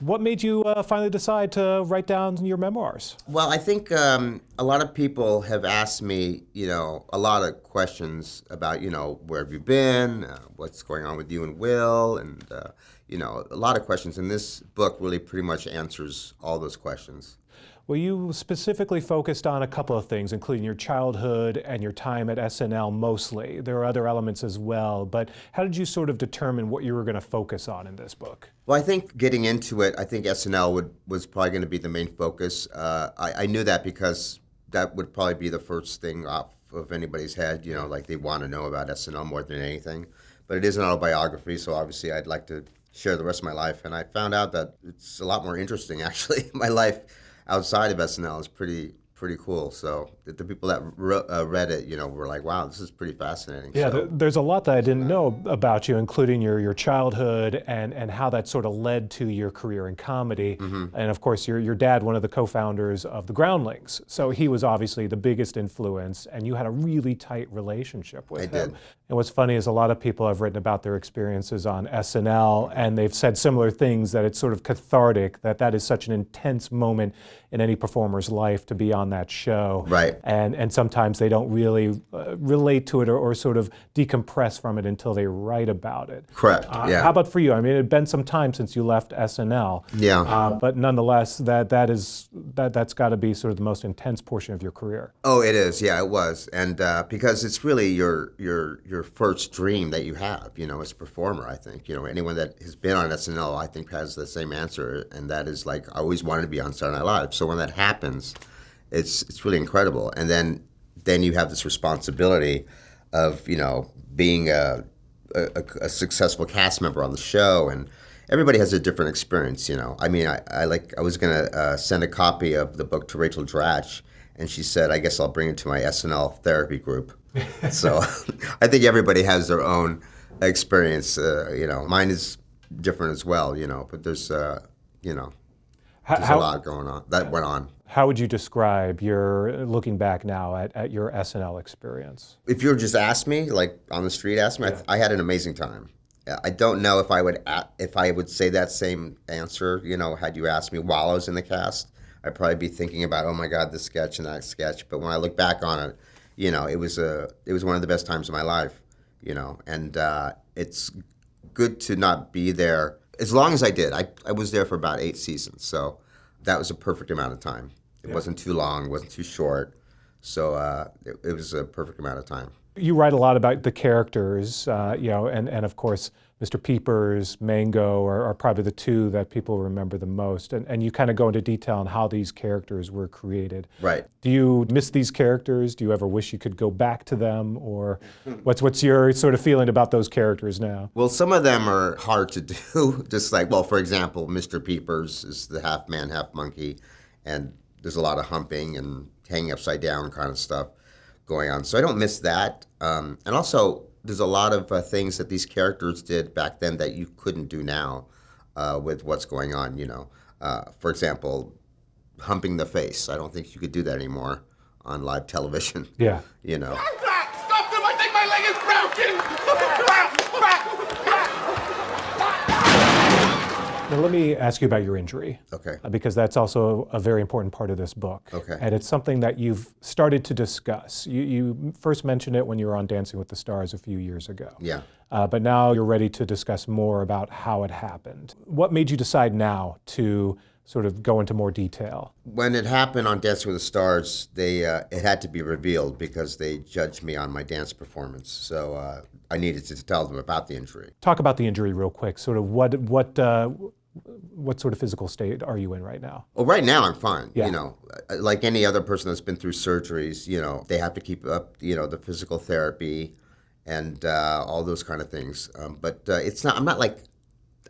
What made you finally decide to write down your memoirs? Well, I think a lot of people have asked me, a lot of questions about, where have you been, what's going on with you and Will, and, a lot of questions. And this book really pretty much answers all those questions. Well, you specifically focused on a couple of things, including your childhood and your time at SNL mostly. There are other elements as well, but how did you sort of determine what you were going to focus on in this book? Well, I think getting into it, I think SNL was probably going to be the main focus. I knew that because that would probably be the first thing off of anybody's head, like they want to know about SNL more than anything. But it is an autobiography, so obviously I'd like to share the rest of my life. And I found out that it's a lot more interesting, actually. My life outside of SNL is pretty cool. So the people that read it, were like, wow, this is pretty fascinating. Yeah, so, there's a lot that I didn't know about you, including your childhood and how that sort of led to your career in comedy. And of course, your dad, one of the co-founders of the Groundlings. So he was obviously the biggest influence, and you had a really tight relationship with him. did. And what's funny is a lot of people have written about their experiences on SNL, and they've said similar things, that it's sort of cathartic, that is such an intense moment in any performer's life to be on that show. Right. And sometimes they don't really relate to it or sort of decompress from it until they write about it. Correct, yeah. How about for you? I mean, it had been some time since you left SNL. Yeah. But nonetheless, that's got to be sort of the most intense portion of your career. Oh, it is. Yeah, it was. And because it's really your first dream that you have, as a performer, I think. Anyone that has been on SNL, I think, has the same answer, and that is like, I always wanted to be on Saturday Night Live. So when that happens, it's really incredible. And then you have this responsibility of, being a successful cast member on the show, and everybody has a different experience, I mean, I was gonna send a copy of the book to Rachel Dratch, and she said, I guess I'll bring it to my SNL therapy group. So I think everybody has their own experience. Mine is different as well. But there's a lot going on that went on. How would you describe your, looking back now at your SNL experience? If you were just asked me, like on the street, asked me, I had an amazing time. I don't know if I would say that same answer. Had you asked me while I was in the cast, I'd probably be thinking about, oh my God, this sketch and that sketch. But when I look back on it, it was one of the best times of my life. And it's good to not be there as long as I did. I was there for about 8 seasons, so that was a perfect amount of time. It wasn't too long, wasn't too short, so it was a perfect amount of time. You write a lot about the characters, and of course, Mr. Peepers, Mango are probably the two that people remember the most. And you kind of go into detail on how these characters were created. Right. Do you miss these characters? Do you ever wish you could go back to them? Or what's your sort of feeling about those characters now? Well, some of them are hard to do. Just like, well, for example, Mr. Peepers is the half man, half monkey, and there's a lot of humping and hanging upside down kind of stuff going on. So I don't miss that. And also, there's a lot of things that these characters did back then that you couldn't do now with what's going on, For example, humping the face. I don't think you could do that anymore on live television. Yeah. I'm back! Stop them! I think my leg is broken! Now let me ask you about your injury. Okay. Because that's also a very important part of this book. Okay. And it's something that you've started to discuss. You first mentioned it when you were on Dancing with the Stars a few years ago. Yeah. But now you're ready to discuss more about how it happened. What made you decide now to sort of go into more detail? When it happened on Dancing with the Stars, it had to be revealed because they judged me on my dance performance. So I needed to tell them about the injury. Talk about the injury real quick. Sort of what sort of physical state are you in right now? Well, right now I'm fine. Yeah. Like any other person that's been through surgeries, they have to keep up, the physical therapy and all those kind of things. But it's not. I'm not like.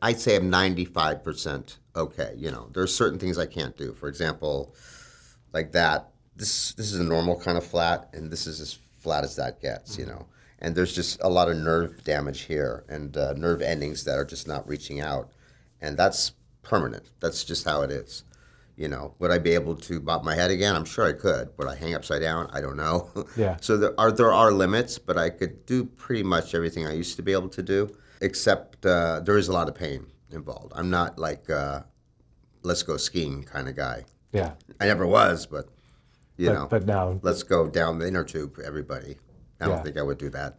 I'd say I'm 95% okay. There's certain things I can't do. For example, like that. This is a normal kind of flat, and this is as flat as that gets. And there's just a lot of nerve damage here and nerve endings that are just not reaching out. And that's permanent. That's just how it is. Would I be able to bob my head again? I'm sure I could. Would I hang upside down? I don't know. Yeah. So there are limits, but I could do pretty much everything I used to be able to do, except there is a lot of pain involved. I'm not like let's go skiing kind of guy. Yeah. I never was, but you know. But now, Let's go down the inner tube, everybody. I don't Yeah. think I would do that.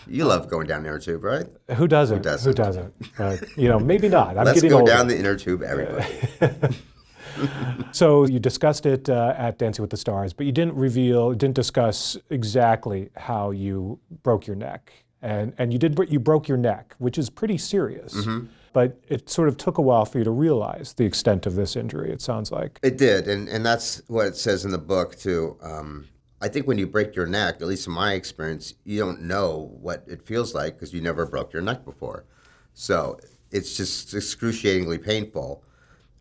You love going down the inner tube, right? who doesn't? Who doesn't? But, maybe not. I'm Let's getting go older. down the inner tube, everybody. So you discussed it at Dancing with the Stars, but you didn't discuss exactly how you broke your neck. And you broke your neck, which is pretty serious. Mm-hmm. But it sort of took a while for you to realize the extent of this injury, it sounds like. It did, and that's what it says in the book too. I think when you break your neck, at least in my experience, you don't know what it feels like because you never broke your neck before. So it's just excruciatingly painful.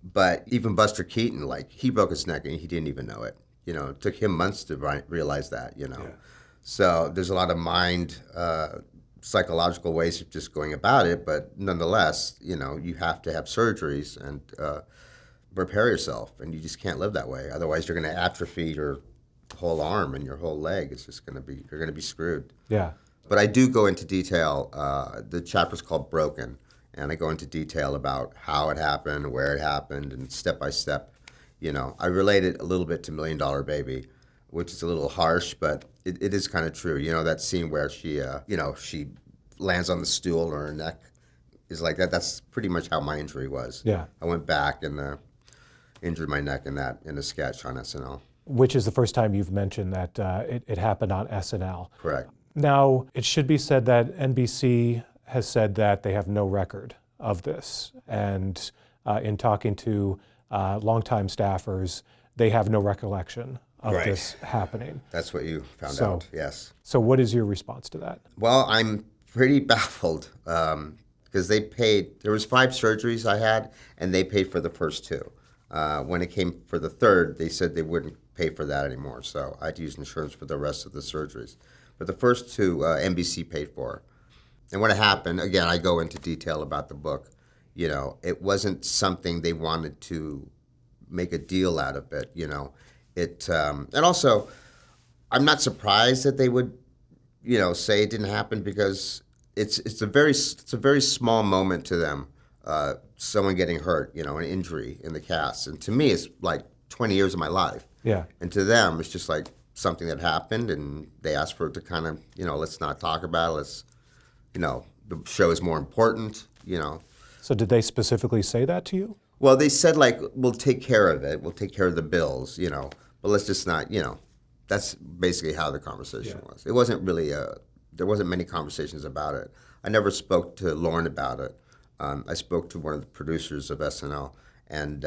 But even Buster Keaton, like, he broke his neck and he didn't even know it. It took him months to realize that, Yeah. So there's a lot of mind, psychological ways of just going about it. But nonetheless, you have to have surgeries and prepare yourself. And you just can't live that way. Otherwise, you're going to atrophy your whole arm and your whole leg. It's just you're going to be screwed. Yeah. But I do go into detail. The chapter's called Broken. And I go into detail about how it happened, where it happened, and step by step. I relate it a little bit to $1 Million Baby, which is a little harsh, but it is kind of true. That scene where she lands on the stool and her neck is like that. That's pretty much how my injury was. Yeah. I went back and injured my neck in a sketch on SNL. Which is the first time you've mentioned that it happened on SNL. Correct. Now, it should be said that NBC has said that they have no record of this. And in talking to longtime staffers, they have no recollection of Right. this happening. That's what you found So- out, yes. So what is your response to that? Well, I'm pretty baffled because they paid. There was 5 surgeries I had, and they paid for the first 2. When it came for the third, they said they wouldn't pay for that anymore, so I had to use insurance for the rest of the surgeries. But the first 2, NBC paid for. And what happened, again, I go into detail about the book. It wasn't something they wanted to make a deal out of it. And also, I'm not surprised that they would, say it didn't happen because it's a very small moment to them. Someone getting hurt, an injury in the cast, and to me, it's like 20 years of my life. Yeah. And to them, it's just like something that happened, and they asked for it to kind of, let's not talk about it. Let's, the show is more important. So did they specifically say that to you? Well, they said, like, we'll take care of it. We'll take care of the bills, but let's just not, that's basically how the conversation was. It wasn't really there wasn't many conversations about it. I never spoke to Lorne about it. I spoke to one of the producers of SNL, and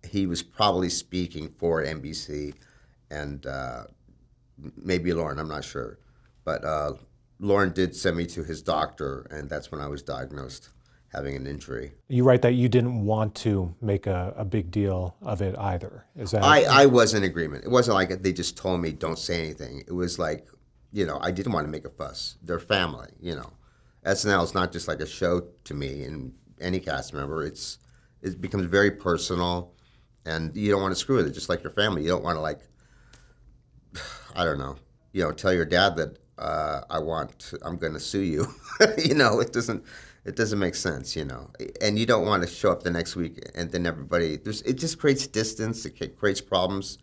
he was probably speaking for NBC and maybe Lorne, I'm not sure. But Lorne did send me to his doctor, and that's when I was diagnosed having an injury. You write that you didn't want to make a big deal of it either. Is that? I was in agreement. It wasn't like they just told me don't say anything. It was like, I didn't want to make a fuss. They're family, SNL is not just like a show to me and any cast member. It becomes very personal, and you don't want to screw with it, just like your family. You don't want to, like, I don't know, tell your dad that I'm going to sue you. It doesn't make sense, And you don't want to show up the next week and then it just creates distance. It creates problems.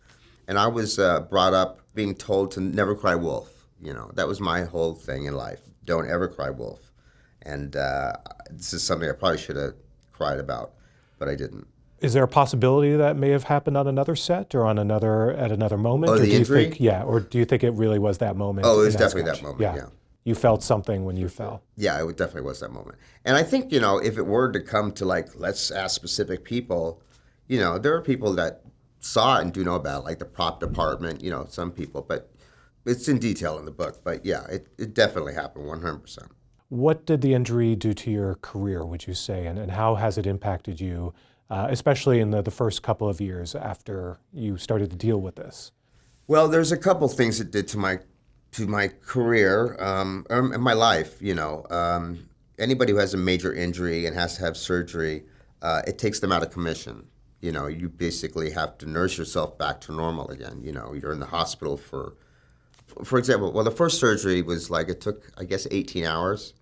And I was brought up being told to never cry wolf. That was my whole thing in life. Don't ever cry wolf. And this is something I probably should have cried about, but I didn't. Is there a possibility that may have happened on another set or at another moment? Oh, or the do you injury? think, or do you think it really was that moment? Oh, it was in definitely sketch? that moment, yeah. You felt something when you fell. Yeah, it definitely was that moment. And I think, if it were to come to, like, let's ask specific people, there are people that saw it and do know about it, like the prop department, some people. But it's in detail in the book. But, yeah, it definitely happened 100%. What did the injury do to your career, would you say, and how has it impacted you, especially in the first couple of years after you started to deal with this? Well, there's a couple things it did to my career and my life. Anybody who has a major injury and has to have surgery, it takes them out of commission. You basically have to nurse yourself back to normal again. You're in the hospital for example, well, the first surgery was like, it took, I guess, 18 hours.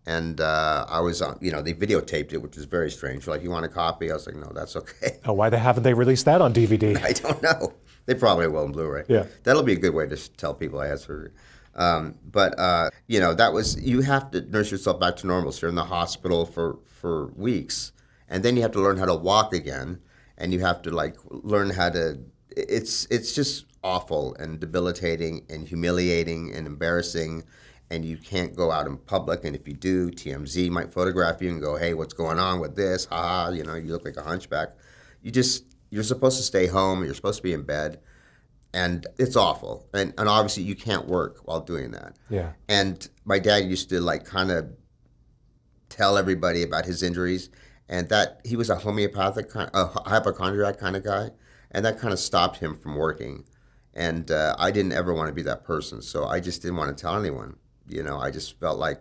And I was on, they videotaped it, which was very strange. Like, you want a copy? I was like, no, that's okay. Oh, why haven't they released that on DVD? I don't know. They probably will on Blu-ray. Yeah. That'll be a good way to tell people I had surgery. That was, you have to nurse yourself back to normal. So you're in the hospital for weeks, and then you have to learn how to walk again, and you have to learn how to, it's just awful and debilitating and humiliating and embarrassing, and you can't go out in public, and if you do, TMZ might photograph you and go, hey, what's going on with this? Ha, you look like a hunchback. You're supposed to stay home, you're supposed to be in bed, and it's awful. And obviously you can't work while doing that. Yeah. And my dad used to kind of tell everybody about his injuries, and that he was a hypochondriac kind of guy, and that kind of stopped him from working. And I didn't ever want to be that person, so I just didn't want to tell anyone. I just felt like,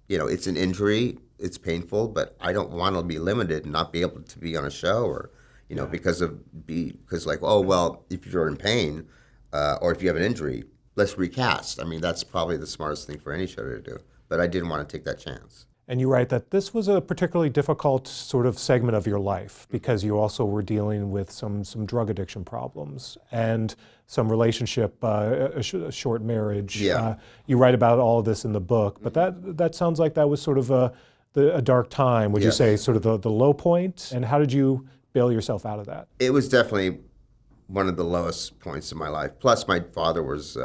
it's an injury, it's painful, but I don't want to be limited and not be able to be on a show or, because oh, well, if you're in pain or if you have an injury, let's recast. I mean, that's probably the smartest thing for any show to do, but I didn't want to take that chance. And you write that this was a particularly difficult sort of segment of your life because you also were dealing with some drug addiction problems and some relationship, a short marriage. Yeah. You write about all of this in the book, but that sounds like that was sort of a dark time. Would you Yes. say sort of the low point? And how did you bail yourself out of that? It was definitely one of the lowest points in my life. Plus, my father was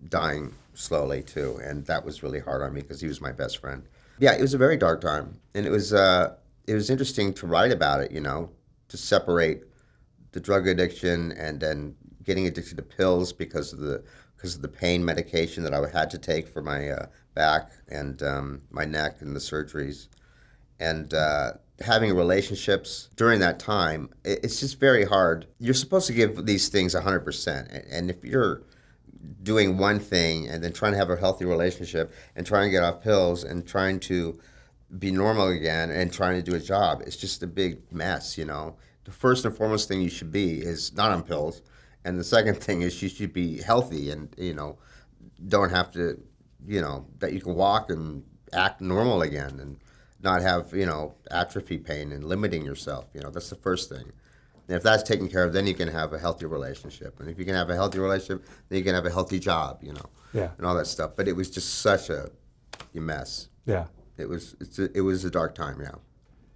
dying slowly too, and that was really hard on me because he was my best friend. Yeah, it was a very dark time, and it was interesting to write about it. To separate the drug addiction and then getting addicted to pills because of the pain medication that I had to take for my back and my neck and the surgeries, and having relationships during that time. It's just very hard. You're supposed to give these things 100%, and if you're doing one thing and then trying to have a healthy relationship and trying to get off pills and trying to be normal again and trying to do a job, it's just a big mess. The first and foremost thing you should be is not on pills, and the second thing is you should be healthy and don't have to that you can walk and act normal again and not have atrophy pain and limiting yourself. That's the first thing. And if that's taken care of, then you can have a healthy relationship. And if you can have a healthy relationship, then you can have a healthy job, Yeah. and all that stuff. But it was just such a mess. Yeah. It was a dark time, yeah.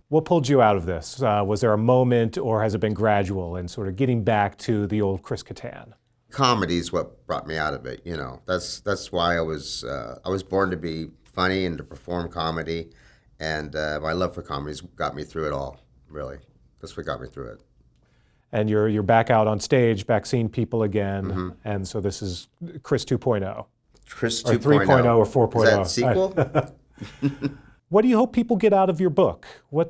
What pulled you out of this? Was there a moment, or has it been gradual in sort of getting back to the old Chris Kattan? Comedy is what brought me out of it, That's why I was born to be funny and to perform comedy. And my love for comedy got me through it all, really. That's what got me through it. And you're back out on stage, back seeing people again, and so this is Chris 2.0. Chris Or 2.0. 3.0 or 4.0. Is that sequel? What do you hope people get out of your book? What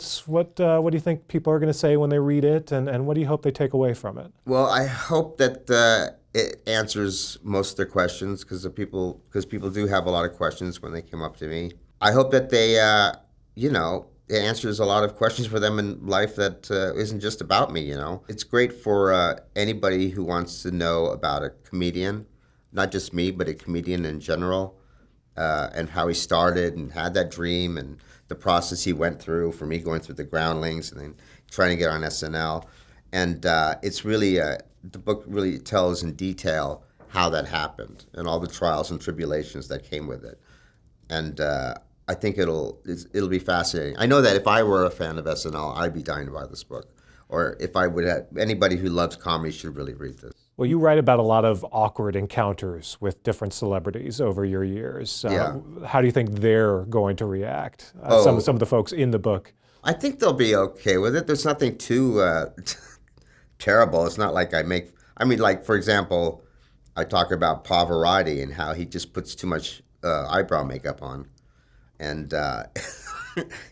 do you think people are going to say when they read it, and what do you hope they take away from it? Well, I hope that it answers most of their questions because people do have a lot of questions when they come up to me. I hope that they, it answers a lot of questions for them in life that isn't just about me, It's great for anybody who wants to know about a comedian, not just me, but a comedian in general, and how he started and had that dream and the process he went through, for me going through the Groundlings and then trying to get on SNL. And it's really, the book really tells in detail how that happened and all the trials and tribulations that came with it. And I think it'll be fascinating. I know that if I were a fan of SNL, I'd be dying to buy this book. Or if I would have, anybody who loves comedy should really read this. Well, you write about a lot of awkward encounters with different celebrities over your years. Yeah. How do you think they're going to react? Some of the folks in the book. I think they'll be okay with it. There's nothing too terrible. It's not like for example, I talk about Pavarotti and how he just puts too much eyebrow makeup on. And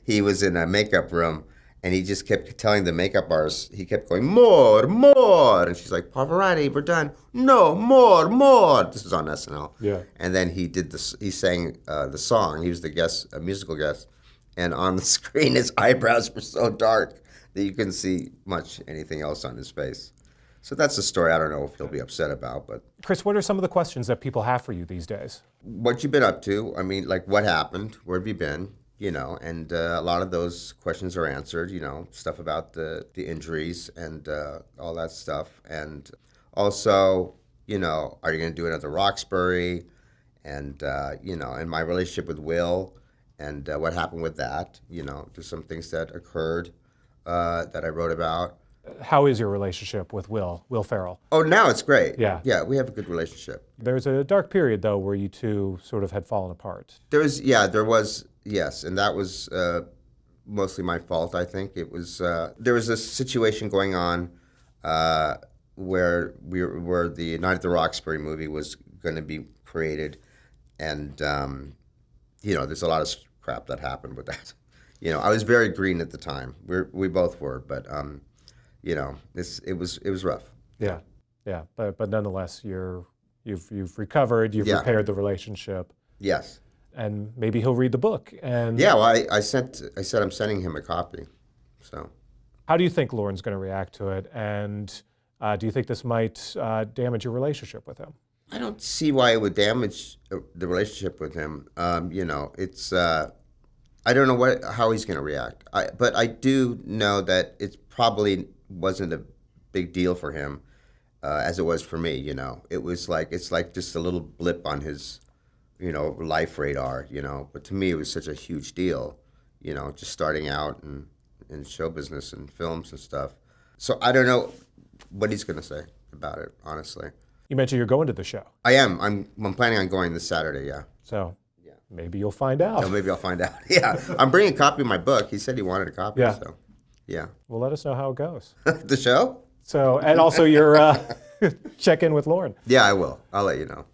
he was in a makeup room, and he just kept telling the makeup artist, he kept going, more, more. And she's like, Pavarotti, we're done. No, more, more. This is on SNL. Yeah. And then he sang the song. He was the guest, a musical guest. And on the screen, his eyebrows were so dark that you couldn't see much anything else on his face. So that's a story I don't know if he'll be upset about, but. Chris, what are some of the questions that people have for you these days? What you been up to? I mean, like, what happened? Where have you been? and a lot of those questions are answered, stuff about the injuries and all that stuff. And also, are you going to do another Roxbury? And, and my relationship with Will and what happened with that, there's some things that occurred that I wrote about. How is your relationship with Will Ferrell? Oh, now it's great. Yeah. Yeah, we have a good relationship. There's a dark period, though, where you two sort of had fallen apart. There was, yes, and that was mostly my fault, I think. It was, there was a situation going on where the Night at the Roxbury movie was going to be created, and, there's a lot of crap that happened with that. I was very green at the time. We both were, but, it was rough. Yeah, but nonetheless, you've recovered, you've repaired the relationship. Yes. And maybe he'll read the book. And yeah, well, I said I'm sending him a copy. So, how do you think Lorne's going to react to it? And do you think this might damage your relationship with him? I don't see why it would damage the relationship with him. It's I don't know how he's going to react. But I do know that it probably wasn't a big deal for him as it was for me. It was it's like just a little blip on his life radar. But to me, it was such a huge deal. Just starting out in show business and films and stuff. So I don't know what he's going to say about it, honestly. You mentioned you're going to the show. I am. I'm planning on going this Saturday, yeah. So maybe you'll find out. So maybe I'll find out. Yeah. I'm bringing a copy of my book. He said he wanted a copy, so yeah. Well, let us know how it goes. The show? So, and also your check in with Lorne. Yeah, I will. I'll let you know.